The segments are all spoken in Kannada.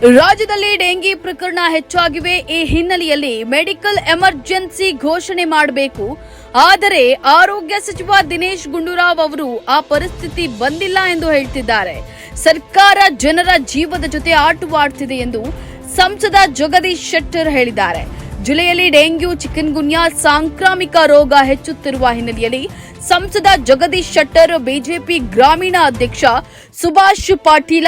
ರಾಜ್ಯದಲ್ಲಿ ಡೆಂಗಿ ಪ್ರಕರಣ ಹೆಚ್ಚಾಗಿವೆ. ಈ ಹಿನ್ನೆಲೆಯಲ್ಲಿ ಮೆಡಿಕಲ್ ಎಮರ್ಜೆನ್ಸಿ ಘೋಷಣೆ ಮಾಡಬೇಕು. ಆದರೆ ಆರೋಗ್ಯ ಸಚಿವ ದಿನೇಶ್ ಗುಂಡೂರಾವ್ ಅವರು ಆ ಪರಿಸ್ಥಿತಿ ಬಂದಿಲ್ಲ ಎಂದು ಹೇಳ್ತಿದ್ದಾರೆ. ಸರ್ಕಾರ ಜನರ ಜೀವದ ಜೊತೆ ಆಟವಾಡ್ತಿದೆ ಎಂದು ಸಂಸದ ಜಗದೀಶ್ ಶೆಟ್ಟರ್ ಹೇಳಿದ್ದಾರೆ. ಜಿಲ್ಲೆಯಲ್ಲಿ ಡೆಂಗ್ಯೂ, ಚಿಕನ್ಗುನ್ಯಾ ಸಾಂಕ್ರಾಮಿಕ ರೋಗ ಹೆಚ್ಚುತ್ತಿರುವ ಹಿನ್ನೆಲೆಯಲ್ಲಿ ಸಂಸದ ಜಗದೀಶ್ ಶೆಟ್ಟರ್, ಬಿಜೆಪಿ ಗ್ರಾಮೀಣ ಅಧ್ಯಕ್ಷ ಸುಭಾಷ್ ಪಾಟೀಲ,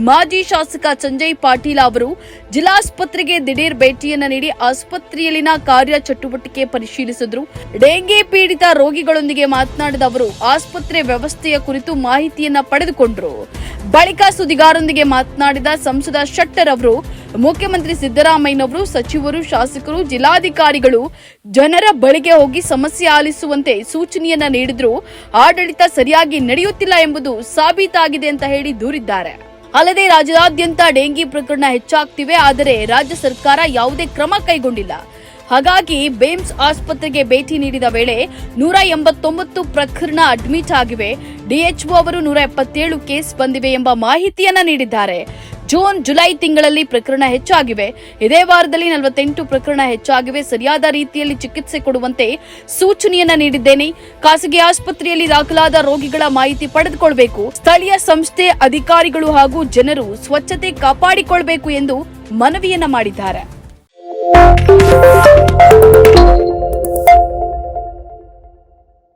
ಮಾಜಿ ಶಾಸಕ ಸಂಜಯ್ ಪಾಟೀಲ ಅವರು ಜಿಲ್ಲಾಸ್ಪತ್ರೆಗೆ ದಿಢೀರ್ ಭೇಟಿಯನ್ನ ನೀಡಿ ಆಸ್ಪತ್ರೆಯಲ್ಲಿನ ಕಾರ್ಯಚಟುವಟಿಕೆ ಪರಿಶೀಲಿಸಿದರು. ಡೆಂಗಿ ಪೀಡಿತ ರೋಗಿಗಳೊಂದಿಗೆ ಮಾತನಾಡಿದ ಅವರು ಆಸ್ಪತ್ರೆ ವ್ಯವಸ್ಥೆಯ ಕುರಿತು ಮಾಹಿತಿಯನ್ನ ಪಡೆದುಕೊಂಡರು. ಬಳಿಕ ಸುದ್ದಿಗಾರರೊಂದಿಗೆ ಮಾತನಾಡಿದ ಸಂಸದ ಶೆಟ್ಟರ್ ಅವರು ಮುಖ್ಯಮಂತ್ರಿ ಸಿದ್ದರಾಮಯ್ಯನವರು, ಸಚಿವರು, ಶಾಸಕರು, ಜಿಲ್ಲಾಧಿಕಾರಿಗಳು ಜನರ ಬಳಿಗೆ ಹೋಗಿ ಸಮಸ್ಯೆ ಆಲಿಸುವಂತೆ ಸೂಚನೆಯನ್ನ ನೀಡಿದ್ರು. ಆಡಳಿತ ಸರಿಯಾಗಿ ನಡೆಯುತ್ತಿಲ್ಲ ಎಂಬುದು ಸಾಬೀತಾಗಿದೆ ಅಂತ ಹೇಳಿ ದೂರಿದ್ದಾರೆ. ಅಲ್ಲದೆ ರಾಜ್ಯಾದ್ಯಂತ ಡೆಂಗಿ ಪ್ರಕರಣ ಹೆಚ್ಚಾಗ್ತಿವೆ, ಆದರೆ ರಾಜ್ಯ ಸರ್ಕಾರ ಯಾವುದೇ ಕ್ರಮ ಕೈಗೊಂಡಿಲ್ಲ. ಹಾಗಾಗಿ ಬೇಮ್ಸ್ ಆಸ್ಪತ್ರೆಗೆ ಭೇಟಿ ನೀಡಿದ ವೇಳೆ 189 ಪ್ರಕರಣ ಅಡ್ಮಿಟ್ ಆಗಿವೆ. ಡಿಎಚ್ಒ ಅವರು 177 ಕೇಸ್ ಬಂದಿವೆ ಎಂಬ ಮಾಹಿತಿಯನ್ನ ನೀಡಿದ್ದಾರೆ. ಜೂನ್, ಜುಲೈ ತಿಂಗಳಲ್ಲಿ ಪ್ರಕರಣ ಹೆಚ್ಚಾಗಿವೆ. ಇದೇ ವಾರದಲ್ಲಿ 48 ಪ್ರಕರಣ ಹೆಚ್ಚಾಗಿವೆ. ಸರಿಯಾದ ರೀತಿಯಲ್ಲಿ ಚಿಕಿತ್ಸೆ ಕೊಡುವಂತೆ ಸೂಚನೆಯನ್ನ ನೀಡಿದ್ದೇನೆ. ಖಾಸಗಿ ಆಸ್ಪತ್ರೆಯಲ್ಲಿ ದಾಖಲಾದ ರೋಗಿಗಳ ಮಾಹಿತಿ ಪಡೆದುಕೊಳ್ಳಬೇಕು. ಸ್ಥಳೀಯ ಸಂಸ್ಥೆ ಅಧಿಕಾರಿಗಳು ಹಾಗೂ ಜನರು ಸ್ವಚ್ಛತೆ ಕಾಪಾಡಿಕೊಳ್ಳಬೇಕು ಎಂದು ಮನವಿಯನ್ನ ಮಾಡಿದ್ದಾರೆ.